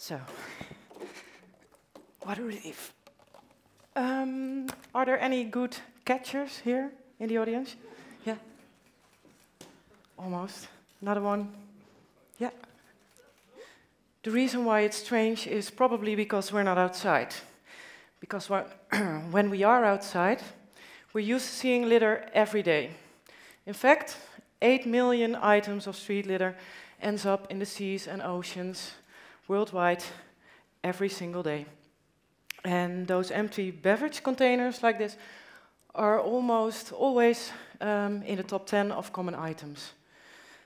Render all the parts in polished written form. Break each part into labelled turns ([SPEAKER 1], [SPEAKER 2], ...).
[SPEAKER 1] So, what a relief. Are there any good catchers here in the audience? Yeah? Almost. Another one? Yeah? The reason why it's strange is probably because we're not outside. Because when we are outside, we're used to seeing litter every day. In fact, 8 million items of street litter ends up in the seas and oceans worldwide every single day. And those empty beverage containers like this are almost always in the top 10 of common items.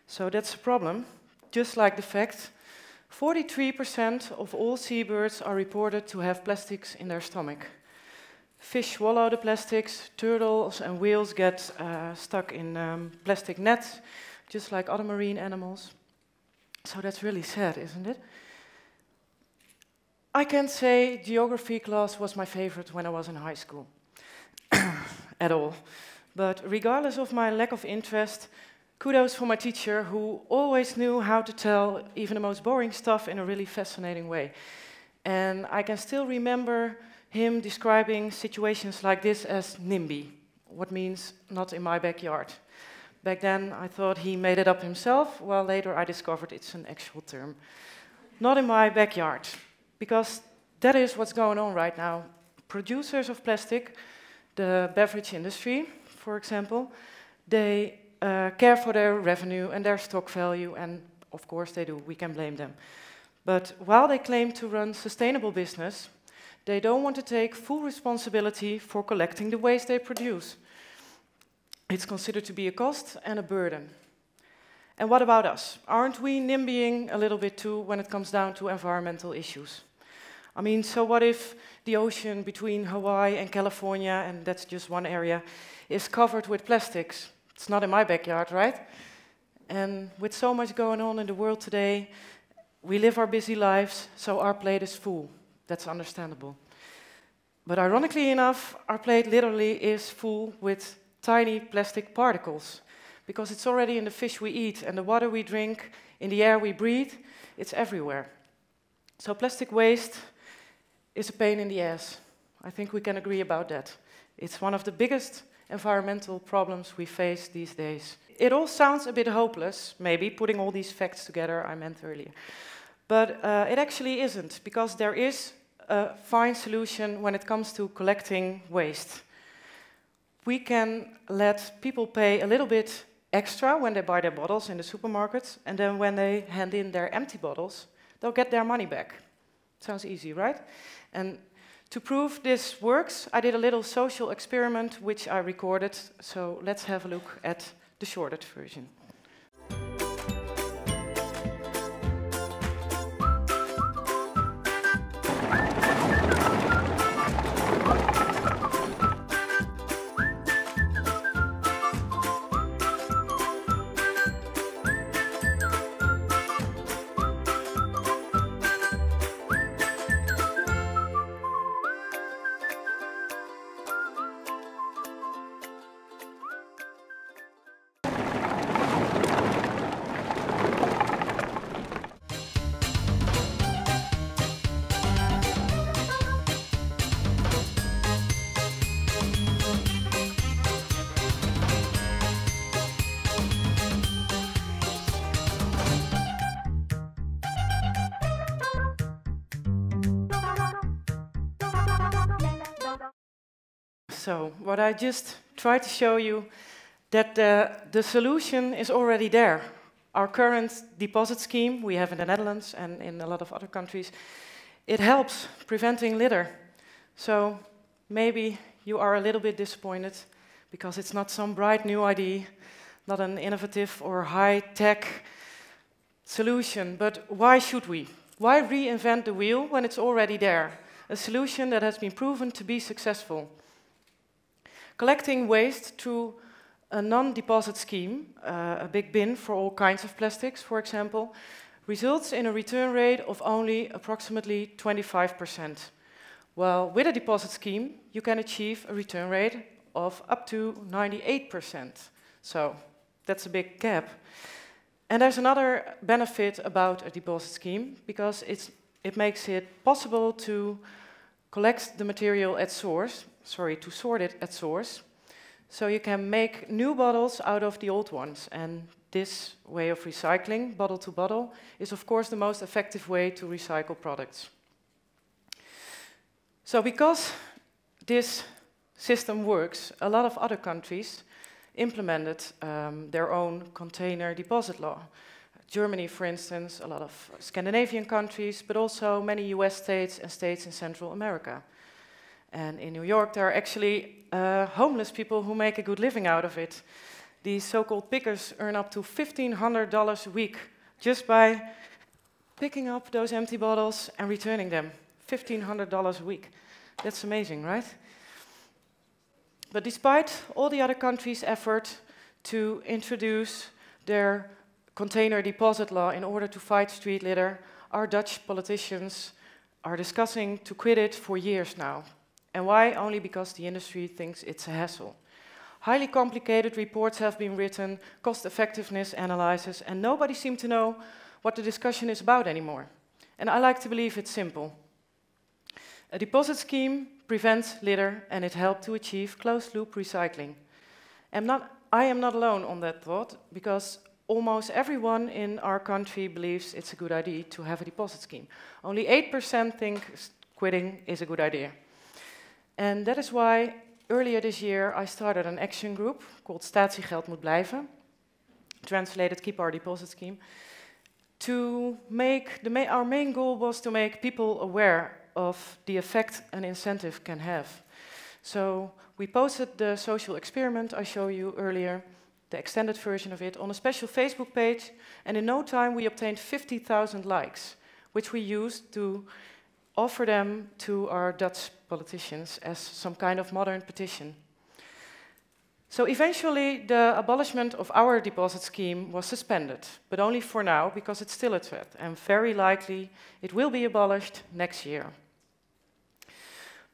[SPEAKER 1] So that's a problem. Just like the fact, 43% of all seabirds are reported to have plastics in their stomach. Fish swallow the plastics, turtles and whales get stuck in plastic nets, just like other marine animals. So that's really sad, isn't it? I can't say geography class was my favorite when I was in high school, at all. But regardless of my lack of interest, kudos for my teacher who always knew how to tell even the most boring stuff in a really fascinating way. And I can still remember him describing situations like this as NIMBY, what means not in my backyard. Back then I thought he made it up himself, while later I discovered it's an actual term. Not in my backyard. Because that is what's going on right now. Producers of plastic, the beverage industry, for example, they care for their revenue and their stock value, and of course they do, we can blame them. But while they claim to run sustainable business, they don't want to take full responsibility for collecting the waste they produce. It's considered to be a cost and a burden. And what about us? Aren't we NIMBYing a little bit too when it comes down to environmental issues? I mean, so what if the ocean between Hawaii and California, and that's just one area, is covered with plastics? It's not in my backyard, right? And with so much going on in the world today, we live our busy lives, so our plate is full. That's understandable. But ironically enough, our plate literally is full with tiny plastic particles, because it's already in the fish we eat, and the water we drink, in the air we breathe, it's everywhere. So plastic waste is a pain in the ass. I think we can agree about that. It's one of the biggest environmental problems we face these days. It all sounds a bit hopeless, maybe, putting all these facts together, I meant earlier. But it actually isn't, because there is a fine solution when it comes to collecting waste. We can let people pay a little bit extra when they buy their bottles in the supermarkets, and then when they hand in their empty bottles, they'll get their money back. Sounds easy, right? And to prove this works, I did a little social experiment which I recorded, so let's have a look at the shorted version. So what I just tried to show you, that the solution is already there. Our current deposit scheme, we have in the Netherlands and in a lot of other countries, it helps preventing litter. So maybe you are a little bit disappointed because it's not some bright new idea, not an innovative or high-tech solution. But why should we? Why reinvent the wheel when it's already there? A solution that has been proven to be successful. Collecting waste through a non-deposit scheme, a big bin for all kinds of plastics, for example, results in a return rate of only approximately 25%. Well, with a deposit scheme, you can achieve a return rate of up to 98%. So that's a big gap. And there's another benefit about a deposit scheme, because it's It makes it possible to collect the material at source, to sort it at source, so you can make new bottles out of the old ones. And this way of recycling, bottle to bottle, is of course the most effective way to recycle products. So because this system works, a lot of other countries implemented their own container deposit law. Germany, for instance, a lot of Scandinavian countries, but also many US states and states in Central America. And in New York, there are actually homeless people who make a good living out of it. These so-called pickers earn up to $1,500 a week just by picking up those empty bottles and returning them. $1,500 a week. That's amazing, right? But despite all the other countries' effort to introduce their container deposit law in order to fight street litter, our Dutch politicians are discussing to quit it for years now. And why? Only because the industry thinks it's a hassle. Highly complicated reports have been written, cost-effectiveness analyses, and nobody seems to know what the discussion is about anymore. And I like to believe it's simple. A deposit scheme prevents litter, and it helps to achieve closed-loop recycling. I am not alone on that thought, because almost everyone in our country believes it's a good idea to have a deposit scheme. Only 8% think quitting is a good idea. And that is why earlier this year I started an action group called Statiegeld, moet blijven, translated Keep Our Deposit Scheme. Our main goal was to make people aware of the effect an incentive can have. So we posted the social experiment I showed you earlier, the extended version of it, on a special Facebook page, and in no time we obtained 50,000 likes, which we used to offer them to our Dutch politicians as some kind of modern petition. So eventually the abolishment of our deposit scheme was suspended, but only for now, because it's still a threat, and very likely it will be abolished next year.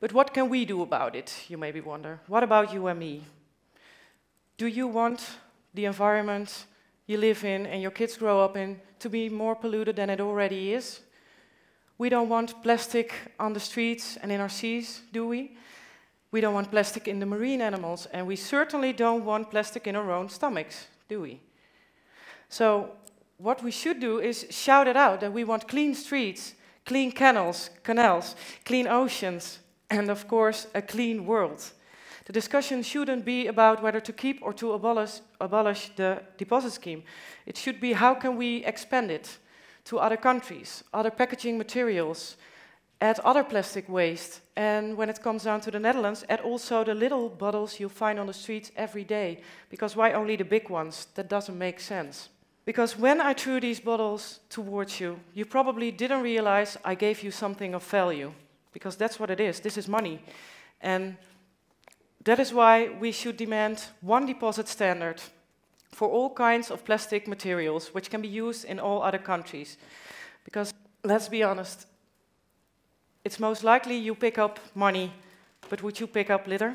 [SPEAKER 1] But what can we do about it, you maybe wonder? What about you and me? Do you want the environment you live in and your kids grow up in to be more polluted than it already is? We don't want plastic on the streets and in our seas, do we? We don't want plastic in the marine animals, and we certainly don't want plastic in our own stomachs, do we? So what we should do is shout it out that we want clean streets, clean canals, clean oceans, and of course a clean world. The discussion shouldn't be about whether to keep or to abolish the deposit scheme. It should be how can we expand it to other countries, other packaging materials, add other plastic waste, and when it comes down to the Netherlands, add also the little bottles you find on the streets every day. Because why only the big ones? That doesn't make sense. Because when I threw these bottles towards you, you probably didn't realize I gave you something of value. Because that's what it is. This is money. And that is why we should demand one deposit standard for all kinds of plastic materials, which can be used in all other countries. Because, let's be honest, it's most likely you pick up money, but would you pick up litter?